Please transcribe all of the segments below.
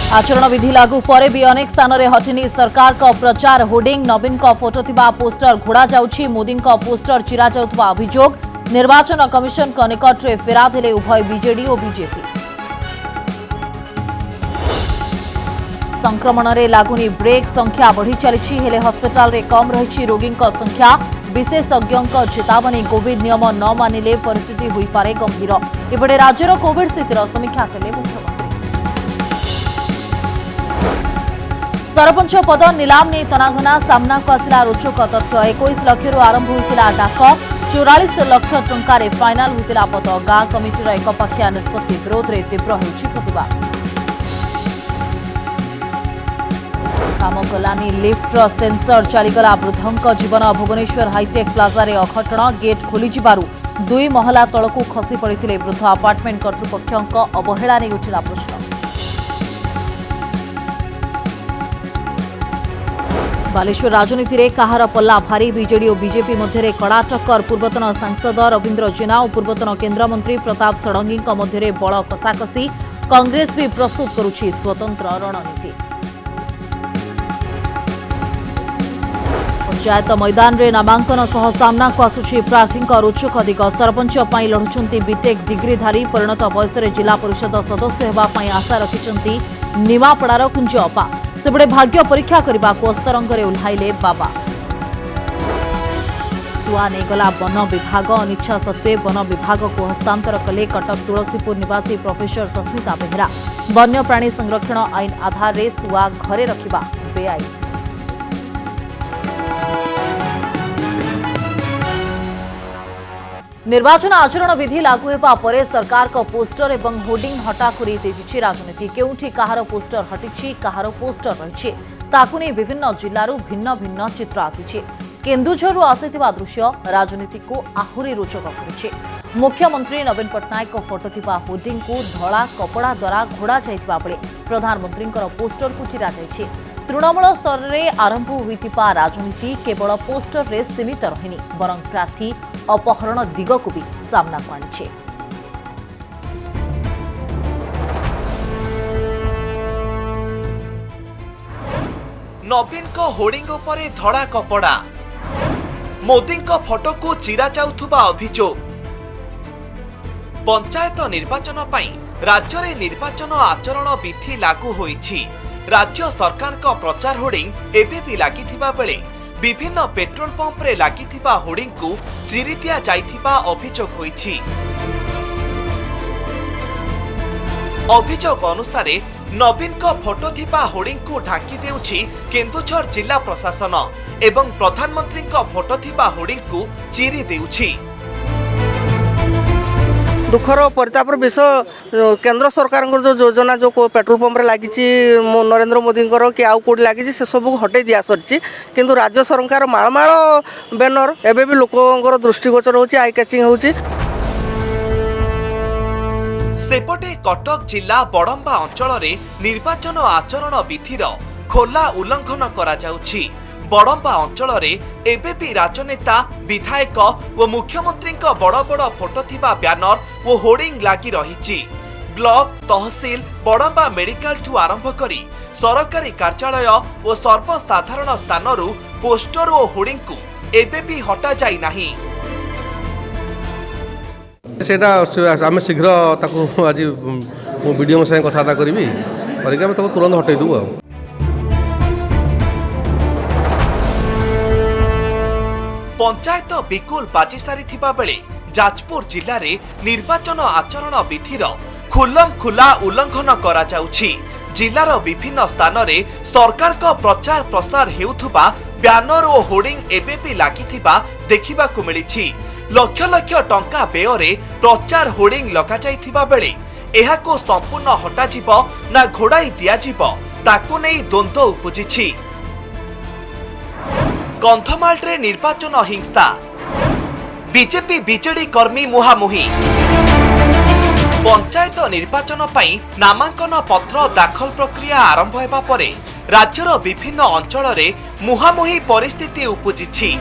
आचरण विधि लागू पर भी अनेक स्थान में हटिनी सरकार का प्रचार होर्डिंग नवीन का फोटो थिबा पोस्टर घोड़ा जाउछि मोदी का पोस्टर चिरा जाउथबा अभियोग निर्वाचन कमिशन का निकट में फेरा देले उभय बीजेडी और बीजेपी। संक्रमण में लागुनी ब्रेक संख्या बढ़ी चली हेले हस्पिटाल रे कम रही रोगी संख्या विशेषज्ञों चेतावनी कोविड नियम न मानिले परिस्थिति हुई पारे गंभीर। इबड़े राज्यर कोविड स्थितिर समीक्षा कले मुख्यमंत्री। सरपंच पद नीलाम नहीं तनाघना सामना को आसला रोचक तथ्य 21 लाख आरंभ होता डाक 44 लाख टंकार फाइनाल होता पद गाँ कमिटर एकपाखिया निष्पत्ति विरोध में तीव्र होती प्रतिवाद। काम कलानी लिफ्टर सेंसर चलीगला वृद्धों जीवन भुवनेश्वर हाईटेक प्लाजा रे अघटन गेट खोली जिबारु 2 महला तलकू खसी पड़ते वृद्ध अपार्टमेंट कर्तृपक्षों अवहेला नहीं उठिला प्रश्न। बालेश्वर राजनीति रे कहार पल्ला भारी बीजेडी और बीजेपी मध्य कड़ा टक्कर पूर्वतन सांसद रवींद्र जेना और पूर्वतन केन्द्रमंत्री प्रताप षडंगी मध्य बड़ कषाकषी कांग्रेस भी प्रस्तुत करुछि स्वतंत्र रणनीति। पंचायत मैदान रे नामांकन सह सामना को आसुछि प्रार्थी रोचक दिग सरपंच पई लढुछंती बीटेक डिग्रीधारी परिणत बयस जिला परिषद सदस्य हेबा पई आशा रखिछंती निमापड़ार कुंज अपा सेबड़े भाग्य परीक्षा करने को अस्तरंग रे उल्हाइले बाबा। सुआ नेगला वन विभाग अनिच्छा सत्वे वन विभाग को हस्तांतर कले कटक तुलसीपुर निवासी प्रोफेसर सस्मिता बेहरा। वन्यप्राणी संरक्षण आईन आधार रे सुआ घरे रखिबा बेआईन। निर्वाचन आचरण विधि लागू होगा पर सरकार का पोस्टर एवं होर्डिंग हटाखोरी तेजी राजनीति केउठी कहार पोस्टर हटिछि कहार पोस्टर रही ताकु नहीं विभिन्न जिल्लारू भिन्न भिन्न चित्र आसी केन्दुझरु आसिथिबा दृश्य राजनीति को आहुरी रोचक करिछि। मुख्यमंत्री नवीन पट्टनायक फोटो थिबा होर्डिंग को धड़ा कपड़ा द्वारा घोड़ा जाइथिबा बेले प्रधानमंत्री पोस्टर को चिरा जाइछि। तृणमूल स्तर में आरंभ होइथिबा राजनीति केवल पोस्टर रे सीमित रहिनी बरं प्रार्थी अपहरण दिग को भी सामना को आनिछे। नवीन को होर्डिंग उपरे धड़ा कपड़ा मोदी को फोटो को चिरा जाउथुबा अभियोग। पंचायत निर्वाचन पई राज्य रे निर्वाचन आचरण विधि लागू होईछि। राज्य सरकार का प्रचार होर्डिंग एबे भी लागिथिबा बेले विभिन्न पेट्रोल पंप रे लागिथिबा होर्डिंग को चिरी दिया जाइथिबा अभियोग होईछि। अभियोग अनुसार नवीन को फोटो थिबा होर्डिंग को ढांकी देउछि केन्दुझर जिला प्रशासन एवं प्रधानमंत्री को फोटो थिबा होर्डिंग को चिरी देउछि। दुखर परितापर विषय केंद्र सरकार जो योजना जो पेट्रोल पंप लगी नरेंद्र मोदी कि आउ कौट लगी से सब हटे दिया सरी किंतु राज्य सरकार मालमाल बैनर एवं भी लोकर दृष्टिगोचर होची आई कैचिंग होची। सेपटे कटक जिला बड़ंबा अंचल रे निर्वाचन आचरण विधिर खोला उल्लंघन करा जाउछि। बड़ंबा अंचल रे एबे भी राजनेता विधायक और मुख्यमंत्री बड़ बड़ फोटो थिबा ब्यानर और होर्डिंग लागी रहिछि। ब्लॉक तहसील बड़ंबा मेडिकल ठू आरंभ करी सरकारी कार्यालय और सर्वसाधारण स्थानरू पोस्टर और होर्डिंग को एबे भी हटा जाई नाही। सेटा आम शीघ्र ताकू आज वीडियो संगे कथबार्ता करी करके तुरंत हटई देबू। पंचायत बिकुल बाजी सारी थिबा बेले जाजपुर जिल्ला रे निर्वाचन आचरण विधिर खुल्लम खुला उल्लंघन करा जाउछि। जिल्लार विभिन्न स्थान रे सरकार का प्रचार प्रसार हेउथुबा ब्यानर और होर्डिंग एबे भी लागिथिबा देखिबाकू मिलिछि। लक्ष लक्ष टंका व्यय प्रचार होर्डिंग लगा जाइथिबा बेले एहाको संपूर्ण हटाजिब ना घोड़ाई दियाजिब ताकू नहीं द्वंद्व उपजिछि। कंधमाल रे निर्वाचन हिंसा बीजेपी बीजेडी कर्मी मुहामुही। पंचायत निर्वाचन पई नामांकन पत्र दाखल प्रक्रिया आरंभ हेबा परे राज्यर विभिन्न अंचल रे मुहामुही परिस्थिति उपजिछि।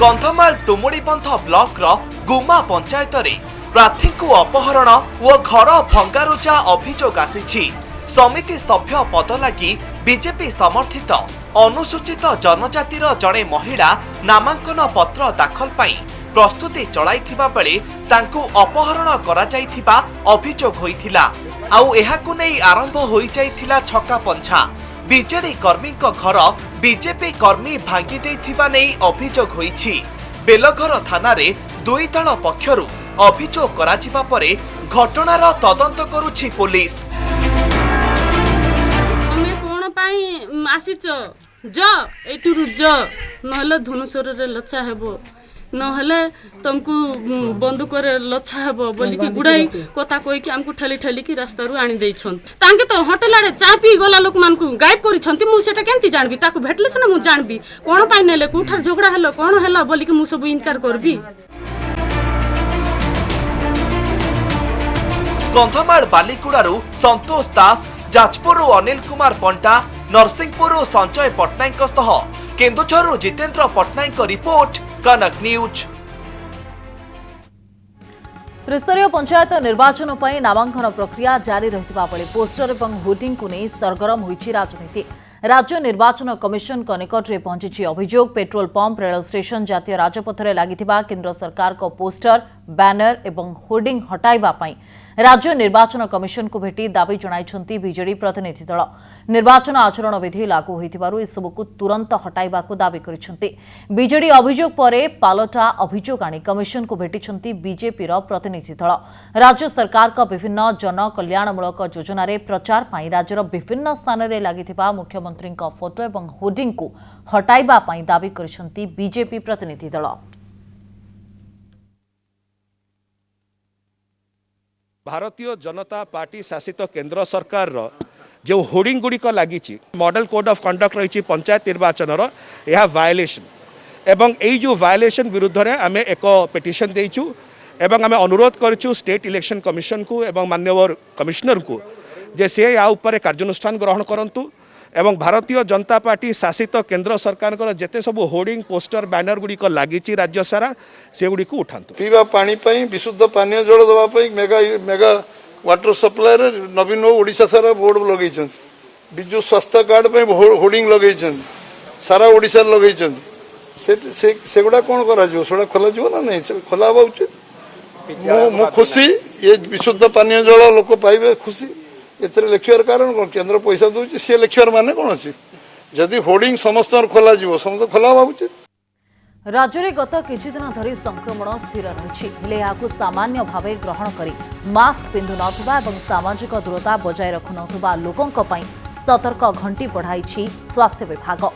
कंधमाल तुमुड़ीबंध ब्लॉक रो गुमा पंचायत रे प्रार्थी को अपहरण और घर भंगारुजा अभियोग आसी समिति सभ्य पद लगी बीजेपी समर्थित अनुसूचित जनजातिर जड़े महिला नामांकन पत्र दाखल पाई प्रस्तुति चलाइथिबा बेले तांकु अपहरण करा जाइथिबा अभियोग होइथिला। आउ एहाकु नै आरंभ होई जाइथिला छक्का पंछा। बीजेडी कर्मी घर बीजेपी कर्मी भांगी देइथिबा नै अभियोग होइछि। बेलघर थाना रे दुई दल पक्षरु अभियोग कराजिबा परे घटनार तदंत करुछि पुलिस। तमे कोन पाई आसीच ज एटुरु ज नहले धनुषर रे लच्छा हेबो नहले तुमको बंदूक रे लच्छा हेबो बोली कि गुडाई कथा कहि कि हमको ठेली ठेली की रास्ता रु आनी दै छन तांके तो होटल आड़े चा पी गला लोक मान को गायब करि छंती मु सेटा केंती जानबी ताको भेटले से ना मु जानबी कोन पाई नेले कोठार झगड़ा हेलो कोन हेला बोली कि मु सब इनकार करबी। कंधमाल बालीकुड़ारू संतोष दास, जाजपुर अनिल कुमार पंटा, नरसिंहपुर संजय पट्टनायक सह केन्दुझर जितेंद्र पट्टनायक रिपोर्ट कनक न्यूज। त्रिस्तरीय पंचायत निर्वाचन पर नामांकन प्रक्रिया जारी रहितबा बेले पोस्टर और होर्डिंग को नहीं सरगरम होइछि राजनीति। राज्य निर्वाचन कमिशन निकट में पहुंची अभियोग पेट्रोल पंप रेल स्टेशन जातीय राजपथ में लगिथिबा केंद्र सरकार को पोस्टर बैनर एवं होर्डिंग हटाइबा पई राज्य निर्वाचन कमिशन को भेटी दाबी जणाइछंती बीजेडी प्रतिनिधि दल। निर्वाचन आचरण विधि लागू होइथिबारु एसबुकु तुरंत हटाइबाकु दाबी करिछंती। बीजेडी अभियोग परे पालटा अभियोग आनी कमिशन को भेटिछंती बीजेपीर प्रतिनिधि दल। राज्य सरकार का विभिन्न जन कल्याणमूलक योजना रे प्रचार पाई राज्यर विभिन्न स्थान रे लागिथिबा मुख्यमंत्री फोटो एवं होर्डिंग को हटाइबा पाई दाबी करिछंती बीजेपी प्रतिनिधि दल। भारतीय जनता पार्टी शासित केंद्र सरकार जो होर्डिंग गुड़िक लगी मॉडल कोड ऑफ कंडक्ट रही पंचायत निर्वाचन यह वायलेशन एवं यही जो वायलेशन विरुद्ध रे आमे एक पिटिशन देइछु एवं आमे अनुरोध करिछु स्टेट इलेक्शन कमिशन को एवं माननीय कमिश्नर को जे से या ऊपर कार्यानुष्ठान ग्रहण करंतु एवं भारतीय जनता पार्टी शासित केंद्र सरकार जेते सब होर्डिंग पोस्टर बैनर गुड़िक लगी राज्य सारा से गुड़ी उठातु। पीवा पानी पाई विशुद्ध पानीय जल देवाई मेगा मेगा वाटर सप्लाई रे नवीन ओडिशा सारा बोर्ड लगे विजु स्वास्थ्य कार्ड पे होर्डिंग लगे सारा ओडिशा लगे से गुड़ा कौन करा खोल ना नहीं खोला हवा उचित। मु खुशी ये विशुद्ध पानीय जल लोक पाइबे खुशी एथरे लिखिबार कारण कोन केंद्र पैसा दउछि से लिखिबार माने कोन अछि जदि होर्डिंग समस्त खोला जीवो समस्त खोला हवा उचित। राज्य में गत किछि दिन धरी संक्रमण स्थिर रही है सामान्य भाव ग्रहण कर मास्क पिंधु नथिबा एवं सामाजिक दूरता बजाय रखु नथिबा लोकंक पई सतर्क घंटी बढ़ाई स्वास्थ्य विभाग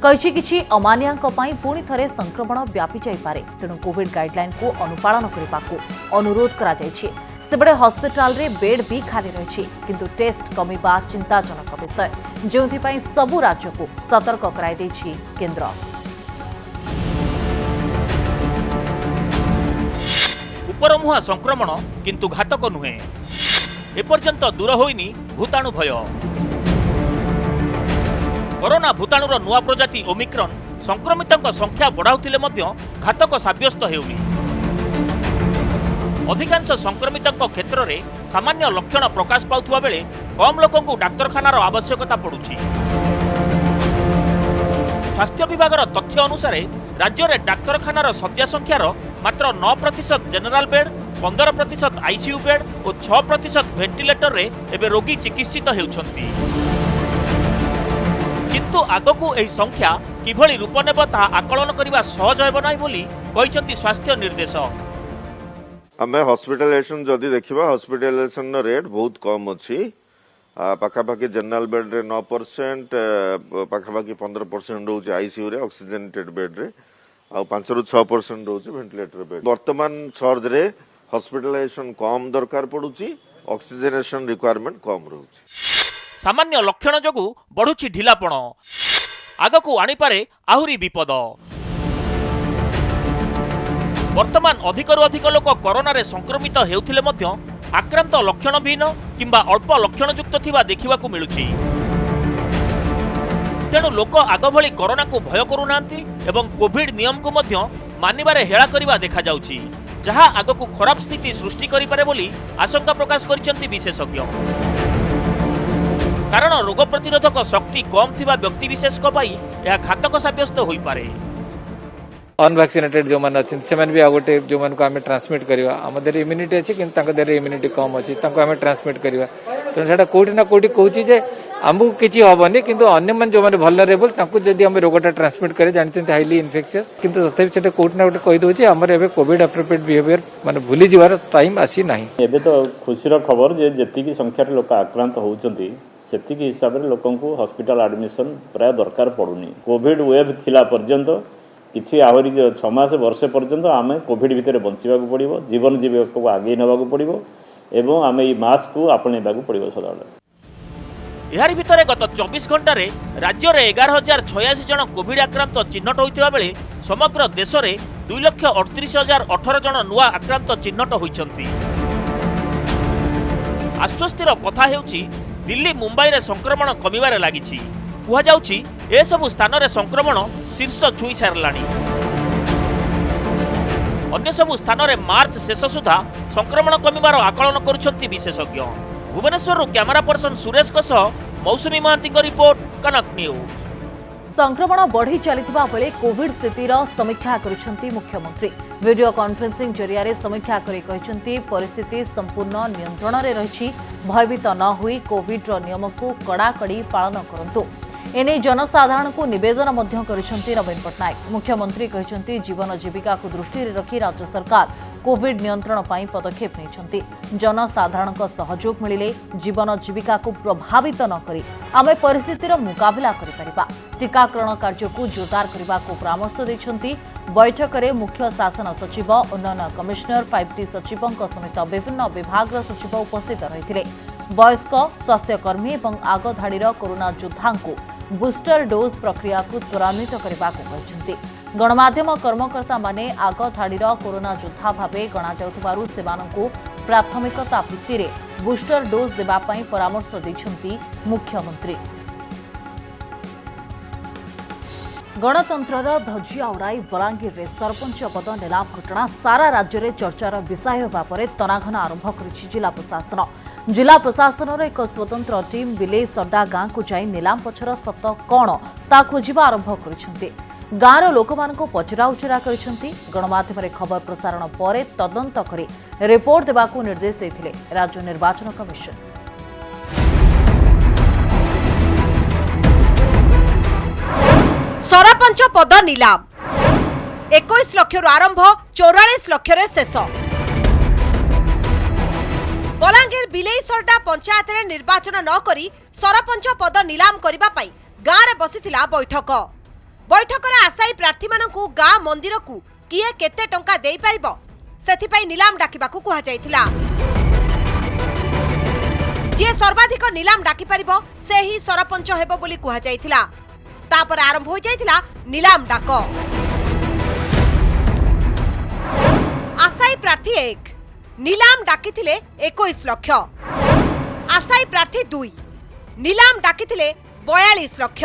कहिछि किछि अमानियाक पई पुणी थरे संक्रमण व्यापी जाय पारे तेणु कोविड गाइडलाइन को अनुपालन करने अनुरोध करा जायछि। सेबड़े हॉस्पिटल रे बेड भी खाली रही किंतु टेस्ट कमिबा चिंताजनक विषय जो सबु राज्य को सतर्क कराई देछि केंद्र। उपरमुहा संक्रमण किंतु घातक नुहे एपर्यंत दूर होइनी भूताणु भय। कोरोना भूताणुर नुआ प्रजाति ओमिक्रॉन संक्रमितों संख्या बढ़ाउथिले मध्य घातक साब्यस्त हेउनी। अधिकांश संक्रमितों क्षेत्र में सामान्य लक्षण प्रकाश पाउथुवा बेले कम लोकंकु डाक्तरखानार आवश्यकता पड़ुछि। स्वास्थ्य विभाग तथ्य अनुसार राज्य में डाक्तरखानार शଯ୍या संख्यार मात्र 9% जेनेराल बेड 15% आईसीयू बेड और 6% वेंटिलेटर रे एबे रोगी चिकित्सित हेउछंती। किंतु आगकू एही संख्या किभली रूप नेब ता आकलन करिबा सहज हेब नाही बोली कहिसंती स्वास्थ्य निर्देशक। आम हॉस्पिटलाइजेशन जदि देखा हॉस्पिटलाइजेशन रेट बहुत कम अच्छी पाखापाखि जनरल बेड रे 9% पाखापाखि 15% रोचे आईसीयू रे ऑक्सीजनेटेड बेड रे आ 5 ରୁ 6% रोचे वेंटिलेटर बेड। वर्तमान सर्ज रे हॉस्पिटलाइजेशन कम दरकार पड़ुची ऑक्सीजनेशन रिक्वायरमेंट कम रहउची। सामान्य लक्षण जगु बढ़ुची ढिलापण आगकू आनी पारे आहुरी विपद। वर्तमान अधिकरु अधिक लोक कोरोना रे संक्रमित हेउथिले मध्य आक्रांत लक्षणविहीन किंबा अल्प लक्षणयुक्त थिबा देखिबाकू मिलुछि। तेणु लोक आग भली कोरोना को भय करूनांती एवं कोविड नियम को मध्य मानिबारे हेळा करिबा देखा जाउछि। जहां आगकू खराब स्थिति सृष्टि करिपारे बोली आशंका प्रकाश करिसेंती विशेषज्ञ। कारण रोग प्रतिरोधक शक्ति कम थिबा व्यक्ति विशेष को पाई यह घातक साब्यस्त होई पारे। अनवैक्सीनेटेड जो मैंने अच्छे से भी आगोटे जो मन को आम ट्रांसमिट करवा आम देर इम्यूनिटी अच्छी कि देर इम्यूनिटी कम अच्छी आम ट्रांसमिट करवा तेणु से कौटी ना कौटी कहूँ जे आमको किसी हेनी कि अन्य जो मैंने भलरेबल जदि आम रोगटा ट्रांसमिट करें जानते हाईली इनफेक्शियस किंतु तथापि से कौटी ना कौटे कहीदे आम ए कोविड एप्रोप्रिएट बिहेवियर माने भूली जीवार टाइम आसी ना। एबे तो खुशीर खबर जे जति संख्यार लोक आक्रांत होउचंती सेति हिसाब से लोक हॉस्पिटल एडमिशन प्राय दरकार पड़ुनी। कोविड वेव थिला पर्यंत किसी आहरी 6 मास वर्षे पर्यंत आम कोविड भितर बंचा पड़ो जीवन जीविका को आगे नवा पड़ो एवं आम ये मास्क को आपणा पड़ो सदाबले। यार भितर गत 24 घंटा रे राज्य रे 11,086 जन कोविड आक्रांत चिन्हट होइतिबा बेले समग्र देश रे 2,38,018 जन नुआ आक्रांत चिन्हट होइछंती। आश्वस्तिर कथा हेउची दिल्ली मुंबई रे संक्रमण कमिबारे लागिछि। कुहा जाउछि ए सब स्थान रे संक्रमण शीर्ष छुई सारलाणी। अन्य सब स्थान रे मार्च शेष सुधा संक्रमण कमिबार आकलन करुछंती विशेषज्ञ। Bhubaneswar camera person Suresh मौसुमी Mahanti report कनक न्यूज। संक्रमण बढ़ी चलिथिबा बेले कोविड स्थितिर समीक्षा करिसेंती मुख्यमंत्री। वीडियो कॉन्फ्रेंसिंग जरिया समीक्षा करी कहिसेंती परिस्थिति संपूर्ण नियंत्रण रे रहिछि। भयभीत न होई कोविड रो नियम को कड़ाकड़ी पालन करंतु। एने जनसाधारण को निवेदन मध्य करिसेंती नवीन पटनायक। मुख्यमंत्री कहिसेंती जीवन जीविका को दृष्टि रे रखी राज्य सरकार कोविड नियंत्रण पाई पदक्षेप नेछंती। जनसाधारण को सहयोग मिलिले जीवन जीविका को प्रभावित न करी आमे परिस्थितिर मुकाबला करि परिबा। टीकाकरण कार्य को जोरदार करने को परामर्श देछंती। बैठक में मुख्य शासन सचिव उन्नयन कमिश्नर 5T सचिवों समेत विभिन्न विभाग सचिव उपस्थित रही। वयस्क स्वास्थ्यकर्मी और आग धाड़ीर कोरोना योद्धा को बूस्टर डोज प्रक्रिया को त्वरान्वित करने को कहते। गणमाध्यम कर्मकर्ता माने आग धाड़ीर कोरोना योद्धा भावे गणा जाउथिबारु सेमानंकु प्राथमिकता भित्ति रे बूस्टर डोज देबा पई परामर्श दैछंती मुख्यमंत्री। गणतंत्रर ध्वजिया उड़ाई बलांगीर रे सरपंच पद नीलाम घटना सारा राज्य में चर्चार विषय होगा पर तनाघना आरंभ करिछि जिला प्रशासन। जिला प्रशासन एक स्वतंत्र टीम बिलेई सड्डा गांव को जाई नीलाम पछर सत कौन ता खोजिबा आरंभ करिसेंती। गाँवर लोक मानक पचरा उचरा करिसेंती। गणमाध्यम खबर प्रसारण पर तदंत करी रिपोर्ट देबाकू निर्देश देथिले राज्य निर्वाचन कमिशन। सरपंच पद नीलाम 21 लक्ष आरंभ 44 लक्ष शेष। बलांगीर बिलेई सरडा पंचायत रे निर्वाचन न करी सरपंच पद नीलाम करबा पई गाँव रे बसिथिला बैठक। बैठक रे आशायी प्रार्थी मानकू गाँ मंदिर को किए केते टंका देई परिबो सेथि पई नीलाम डाकिबाकू कुहा जायथिला। जे सर्वाधिक नीलाम डाकी परिबो से ही सरपंच हेबो बोली कुहा जायथिला। तापर आरंभ हो जायथिला नीलाम डाक। आशायी प्रार्थी 1 नीलाम डाकिथिले 21 लक्ष। आशायी प्रार्थी 2 नीलाम डाकिथिले 42 लक्ष।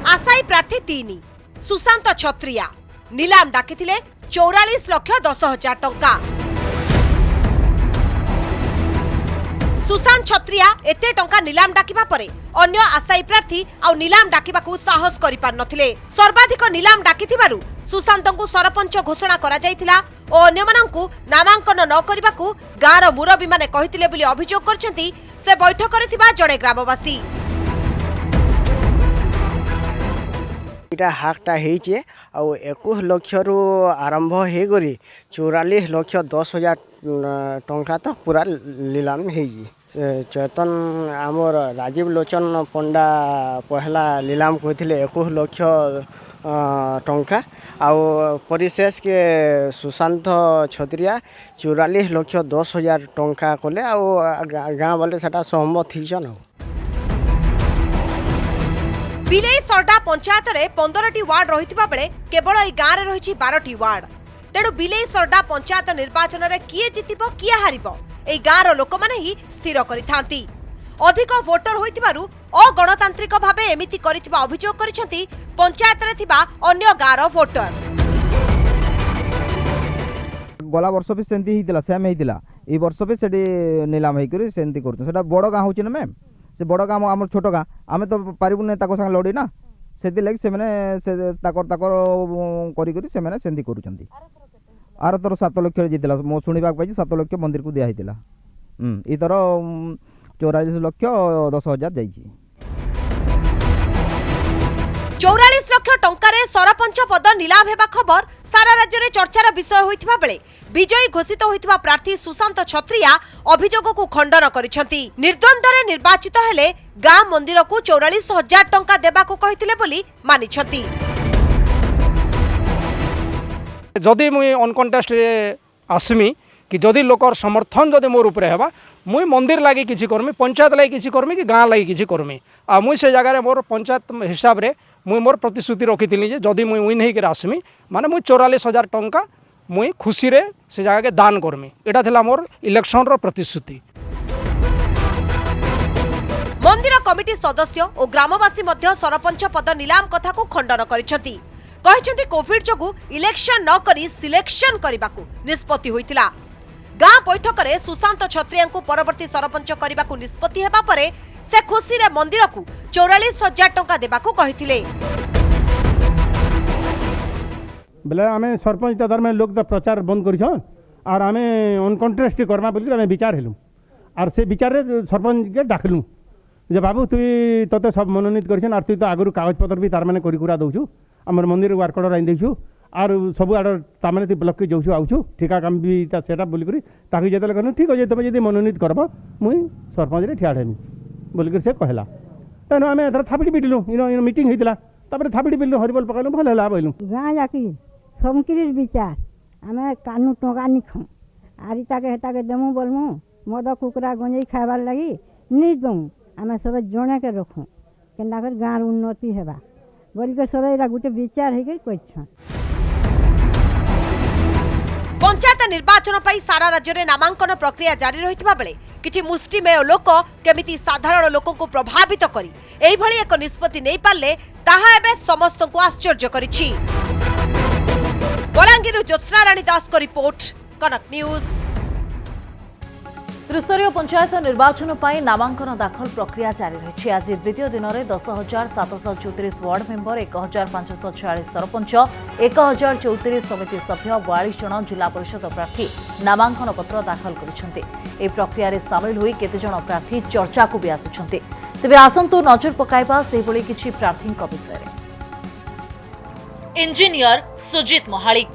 आशायी प्रार्थी 3 सुशांत छत्रिया नीलाम डाकिथिले 44 लक्ष 10,000 टंका। सुशांत छत्रिया एते टंका नीलाम डाकिबा परे अन्य आशायी प्रार्थी आ नीलाम डाकिबाकू साहस करि पार नथिले। सर्वाधिक नीलाम डाकिथिबारु सुशांतंकू सरपंच घोषणा करा जायथिला ओ अन्य मानंकू नामांकन न करिबाकू गाँर मुरबी माने कहिथिले बोली अभियोग करछंती से बैठक रे थिबा जणे ग्रामवासी। इटा हाकटा हेइचे आ 21 लक्ष रु आरंभ हे गरी 44 लक्ष 10,000 टंका तक पूरा नीलाम हेइजी। चेतन आमर राजीव लोचन पंडा पहला नीलाम कहथिले 21 लक्ष टंका आ परिशेष के सुशांत छत्रिया 44 लक्ष 10,000 टंका कले आ गाँ वाले सेटा सहमत हिजन। बिलेई सरडा पंचायत रे 15टी वार्ड रहिथिबा बेले केवल ए गाँ रे रहिछि 12टी वार्ड। तेणु बिलेई सरडा पंचायत निर्वाचन रे किए जितिबो किए हारिबो ए गाँर लोक माने ही स्थिर करिथांती। अधिक वोटर होइतिबारु अगणतांत्रिक भावे एमिति करिथिबा अभियोग करिसेंती पंचायत रे थिबा अन्य गाँर वोटर। गला वर्ष भी सेमती होता सेम होता ये वर्ष भी से नीलाम होकर सेमती कर बड़ गाँ हो मैम से बड़ गाँ आम छोट गाँ आम तो पारूनी संगे लड़ी ना से लगे सेमती कर आर थर 7 लाख जीतला मो शुणा पाई 7 लाख मंदिर को दिखाई इथर 44 लाख 10,000 जाइए 44 लाख टंकारे सरपंच पद नीलाम हेबा खबर सारा राज्य में चर्चार विषय होइथिबा बेले विजयी घोषित होइथिबा प्रार्थी सुशांत छत्रिया अभियोग को खंडन करिसेंती। निर्द्वंद्वरे निर्वाचित हेले गाँ मंदिर को 44,000 टंका देबा को कहिथिले बोली मानिछंती। जदि मुई अनकंटेस्ट आसमी कि जदि लोकर समर्थन जदि मोर उपरे हेबा मुई मंदिर लागी किछि करमी पंचायत लागी किछि करमी कि गाँ लागी किछि करमी आ मुई से जगह मोर पंचायत हिसाब रे मुई मोर प्रतिश्रुति रखी जे जदि मुई विन होकर आसमी माने मुई 44,000 टंका मुई खुशी रे से जगह के दान करमी एटा थिला मोर इलेक्शन रो प्रतिश्रुति। मंदिर कमिटी सदस्य और ग्रामवासी मध्य सरपंच पद नीलाम कथा को खंडन करिसेंती। कहिसेंती कोविड जोगु इलेक्शन न करी सिलेक्शन करबाकू निष्पत्ति होइतिला। गाँ बैठक में सुशांत छत्रिया को परवर्ती सरपंच करने को निष्पत्ति हेबा परे से खुशी रे मंदिर को 44,000 टंका देबाकू कहिथिले। बेले आमे सरपंच दर में लोक प्रचार बंद करिछन और आमे अनकंटेस्ट करबा बोली आमे विचार हेलु और से विचार रे सरपंच के डाकलु जे बाबू तुई तते सब मनोनीत करिछन और तुई तो आगरु कागज पत्र भी तार माने करी कुरा दउछु हमर मंदिर वर्क ऑर्डर आइन देछु और सब आड़ ताने ती ब्लॉक के जाऊँ आउछु ठिका काम भी सेटा बोल करी ताकि जेतले कहनु ठीक अछि तमे यदि मनोनीत करबो मुई सरपंच रे ठिया हेमी बोल कर से कहला तेनु आमे एथर थापिडी पिटलु इन मीटिंग होइतला तापर थापिडी पिटलु हरिबोल पकालु भल हला बोलु गाँ जाकी समकिरी विचार आमे कानू टंका नि खौ आरी ताके हेता के देमु बोलमु मद कुकुरा गंजई खाइबार लागि नि दमु आमे सब जणे के रखु केना कर गाँर उन्नति हेबा बोल के सब एरा गुटे विचार हे के कइछ। पंचायत निर्वाचन पर सारा राज्य में नामांकन प्रक्रिया जारी रही बेले किछि मुष्टिमेय लोक केमिति साधारण लोक को प्रभावित करी एही भली एक निष्पत्ति नहीं पारले ताहा एबे समस्त को आश्चर्य करिछि। बलांगीर ज्योत्सना रानी दास को रिपोर्ट कनक न्यूज। त्रिस्तरीय पंचायत निर्वाचन पर नामांकन दाखल प्रक्रिया जारी रही। आज द्वितीय दिन में 10,734 वार्ड मेंबर 1,546 सरपंच 1,034 समिति सभ्य 42 जन जिला परिषद प्रार्थी नामांकन पत्र दाखल कर प्रक्रिया रे सामिल हुई केते जन प्रार्थी चर्चा को भी आसिछन्ते। तेबे आसंतु नजर पकाइबा सेभली किछि प्रार्थी विषय। इंजीनियर सुजित महालिक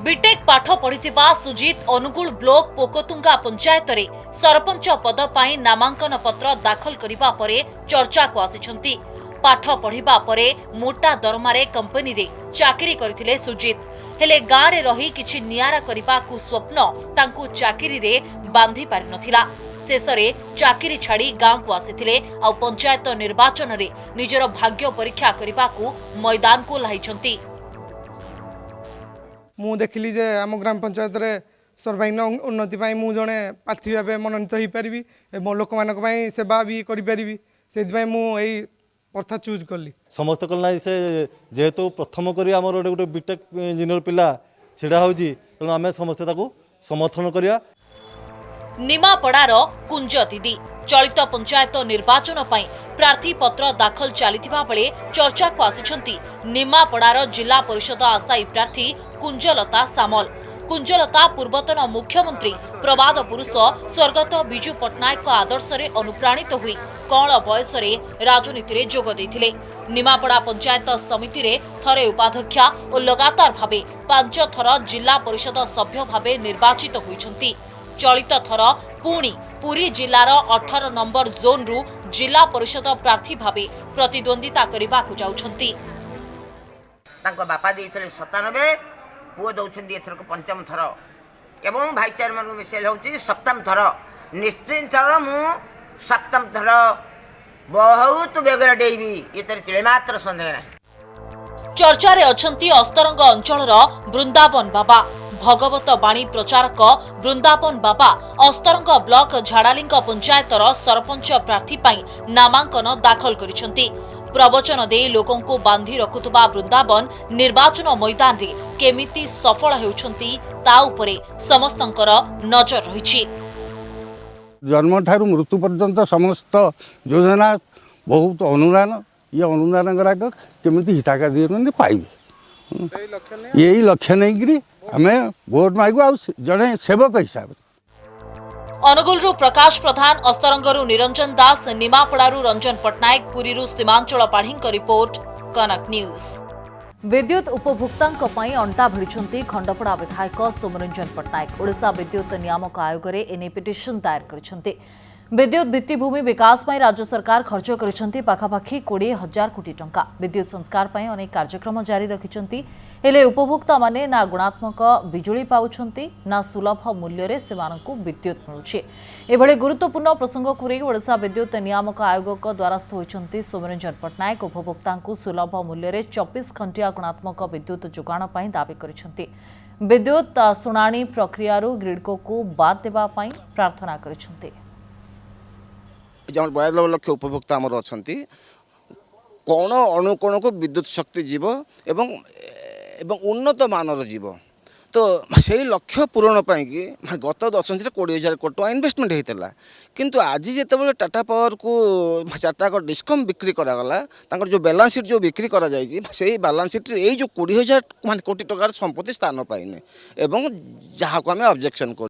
बीटेक पाठ पढ़िथिबा सुजित अनुगुल ब्लॉक पोकोतुंगा पंचायत रे सरपंच पद पाई नामांकन पत्र दाखल करिबा परे चर्चा को आसिछन्ती। पाठ पढ़िबा परे मोटा दरमारे कंपनी रे चाकरी करथिले सुजित हेले गाँ रे रही किछि नियारा करिबा को स्वप्न तांकु चाकरी रे बांधी पारि नथिला। शेषरे चाकरी छाड़ी गाँ को आसिथिले आ पंचायत निर्वाचन रे निजर भाग्य परीक्षा करिबा को मैदान को लाइछन्ती। मु देखिली जे आम ग्राम पंचायत रे सर्वांगीन उन्नति पाई मु जने प्रार्थी भाव मनोनीत हो पारि लोक मान सेवा भी करी से मु प्रथा चूज कली समस्त कल से जेहेतु प्रथम करी आमर गोटे बीटेक इंजीनियर पिला सीटा होची तेणु आम समस्ते समर्थन करिया। निमापड़ार कुंज दीदी चलित पंचायत निर्वाचन पाई प्रार्थी पत्र दाखल चलिथिबा बेले चर्चा को आसिछन्ती निमापड़ार जिला परिषद आशायी प्रार्थी कुंजलता सामल। कुंजलता पूर्वतन मुख्यमंत्री प्रबाद पुरुष स्वर्गत बिजू पट्टनायक आदर्श रे अनुप्राणित हुई कौल बयस राजनीति रे जोग देथिले। निमापड़ा पंचायत समिति रे थरे उपाध्यक्षा और लगातार भावे 5 थर जिला परिषद सभ्य भावे निर्वाचित होइछन्ती। चलित थर पुणी पुरी जिलार 18 नंबर जोन रु जिला परिषद प्रार्थी भावे प्रतिद्वंदिता करबाकू जाउछन्ती। तांको बापा देइथले 97 पुओ दउछन्ती एथरक पंचम थर एवं भाई चेयरमैन मिसेल होउची सप्तम थर निश्चित थर मु सप्तम थर बहुत बेगर डेइबी एतर तिले मात्र संदेह नै। चर्चा रे अछंती अस्तरंग अंचलर वृंदावन बाबा भगवत बाणी प्रचारक वृंदावन बाबा अस्तरंग ब्लॉक झाड़ालिंग पंचायतर सरपंच प्रार्थी पाई नामांकन दाखल करिसंती। प्रवचन दे लोकों को बांधी रखुतबा वृंदावन निर्वाचन मैदान रे केमिति सफल हेउछंती ता उपरे समस्तंकर नजर रहिछि। जन्म ठारू मृत्यु पर्यंत समस्त योजना बहुत अनुदान ये अनुदान गुराक केमिति हिताधिकारी पाइबे यही लक्ष्य नहीं आम भोट मागू आ जड़े सेवक हिसाब से। अनुगुलरू प्रकाश प्रधान, अस्तरंगरू निरंजन दास, निमापड़ारू रंजन पट्टनायक, पुरीरू सीमांचल पाढ़ीଙ୍କ रिपोर्ट, कनक न्यूज। विद्युत उपभोक्तांक पई अंटा भिड़िछंती खंडपड़ा विधायक सोमरंजन पट्टनायक। ओडिशा विद्युत नियामक आयोग रे एने पिटिशन दायर करिसंती। विद्युत भित्तिभूमि विकास पई राज्य सरकार खर्च करिसंती पाखापाखि 20,000 कोटी टंका। विद्युत संस्कार पई अनेक कार्यक्रम जारी रखिसंती, हेले उपभोक्ता माने ना गुणात्मक बिजुली पाउछंती ना सुलभ मूल्य रे सेमानकु विद्युत मिलुछि। एभले गुरुत्वपूर्ण प्रसंग कुरी ओडिशा विद्युत नियामक आयोग द्वारस्थ होइछंती सोमरंजन पट्टनायक। उपभोक्तांकु सुलभ मूल्य रे 24 घंटिया गुणात्मक विद्युत जोगाण पई दाबी करिसंती। विद्युत सुनानी प्रक्रियारू ग्रिडको को बाद देबा पई प्रार्थना करिसंती। 42 लाख उपभोक्ता आमर अच्छा कौन अणुकोण को विद्युत शक्ति जीव एवं उन्नत मानर जीव तो से लक्ष्य पूरण पाई गत 10 वर्ष 20,000 कोटी टका इन्वेस्टमेंट होता किंतु आज जिते टाटा पावर को 4टा डिस्कम बिक्री करागला जो बैलेंस शीट जो बिक्री करा जायछि से बैलेंस शीट रे जो 20,000 कोटी टकार संपत्ति स्थान पाइने एवं जहाँ को आम ऑब्जेक्शन कर